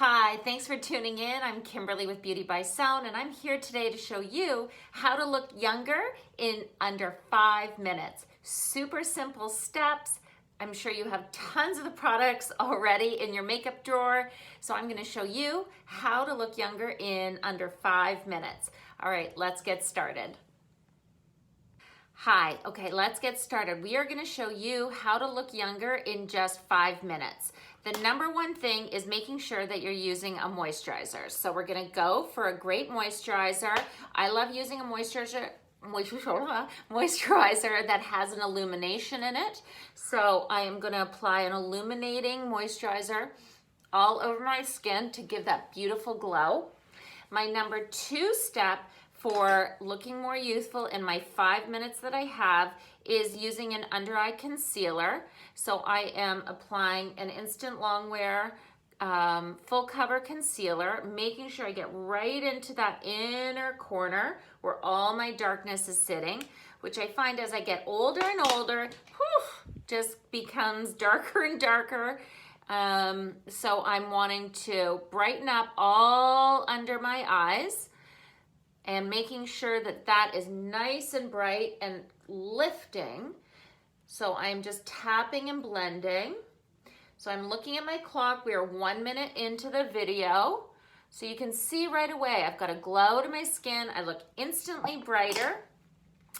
Hi, thanks for tuning in. I'm Kimberly with Beauty by Sound, and I'm here today to show you how to look younger in under 5 minutes. Super simple steps. I'm sure you have tons of the products already in your makeup drawer, so I'm going to show you how to look younger in under 5 minutes. All right, let's get started. Hi, okay, let's get started. We are going to show you how to look younger in just 5 minutes. The number one thing is making sure that you're using a moisturizer. So we're going to go for a great moisturizer. I love using a moisturizer that has an illumination in it. So I am going to apply an illuminating moisturizer all over my skin to give that beautiful glow. My number 2 step for looking more youthful in my 5 minutes that I have is using an under eye concealer. So I am applying an instant long wear full cover concealer, making sure I get right into that inner corner where all my darkness is sitting, which I find as I get older and older, just becomes darker and darker. So I'm wanting to brighten up all under my eyes and making sure that that is nice and bright and lifting. So I'm just tapping and blending. So I'm looking at my clock. We are 1 minute into the video. So you can see right away, I've got a glow to my skin. I look instantly brighter.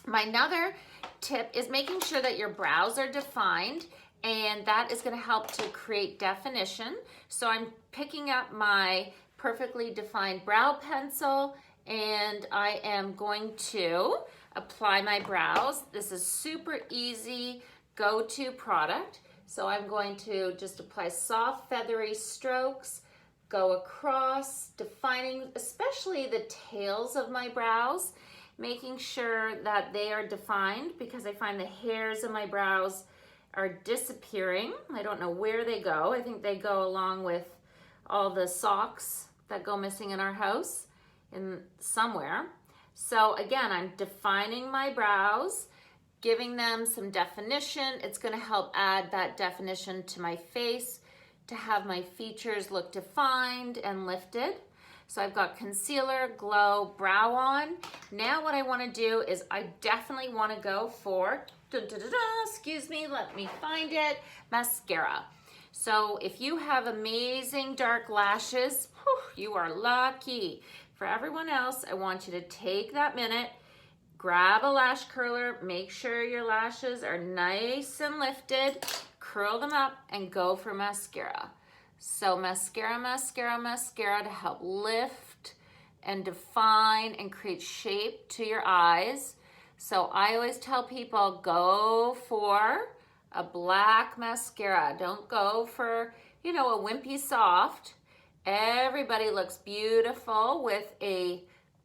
My another tip is making sure that your brows are defined, and that is going to help to create definition. So I'm picking up my perfectly defined brow pencil, and I am going to apply my brows. This is super easy go-to product. So I'm going to just apply soft feathery strokes, go across, defining especially the tails of my brows, making sure that they are defined because I find the hairs of my brows are disappearing. I don't know where they go. I think they go along with all the socks that go missing in our house in somewhere. So again, I'm defining my brows, giving them some definition. It's going to help add that definition to my face to have my features look defined and lifted. So I've got concealer, glow, brow on. Now what I want to do is I definitely want to go for, excuse me, let me find it, mascara. So if you have amazing dark lashes, you are lucky. For everyone else, I want you to take that minute, grab a lash curler, make sure your lashes are nice and lifted, curl them up, and go for mascara. So mascara, mascara, mascara to help lift and define and create shape to your eyes. So I always tell people, go for a black mascara. Don't go for, a wimpy soft. Everybody looks beautiful with a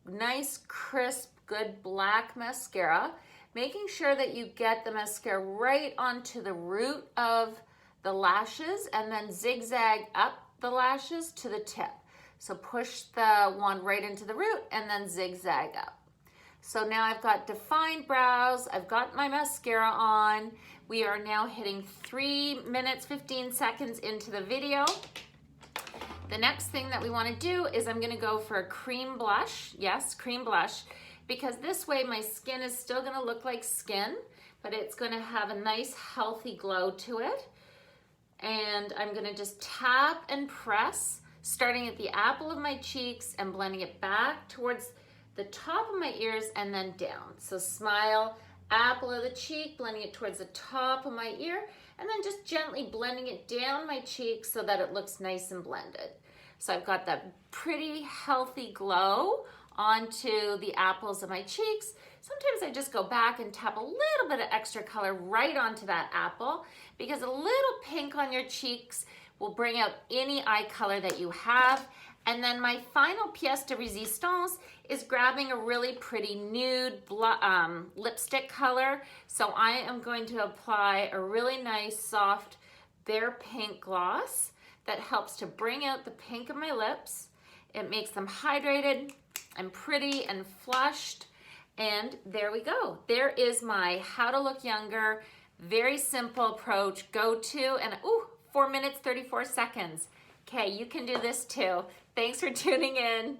nice, crisp, good black mascara. Making sure that you get the mascara right onto the root of the lashes and then zigzag up the lashes to the tip. So push the wand right into the root and then zigzag up. So now I've got defined brows, I've got my mascara on. We are now hitting 3 minutes, 15 seconds into the video. The next thing that we want to do is I'm going to go for a cream blush. Yes, cream blush. Because this way my skin is still going to look like skin, but it's going to have a nice healthy glow to it. And I'm going to just tap and press, starting at the apple of my cheeks and blending it back towards the top of my ears and then down. So smile, apple of the cheek, blending it towards the top of my ear, and then just gently blending it down my cheeks so that it looks nice and blended. So I've got that pretty healthy glow onto the apples of my cheeks. Sometimes I just go back and tap a little bit of extra color right onto that apple because a little pink on your cheeks will bring out any eye color that you have. And then my final pièce de résistance is grabbing a really pretty nude lipstick color. So I am going to apply a really nice soft bare pink gloss that helps to bring out the pink of my lips. It makes them hydrated and pretty and flushed. And there we go. There is my how to look younger, very simple approach, go to, and 4 minutes, 34 seconds. Okay, you can do this too. Thanks for tuning in.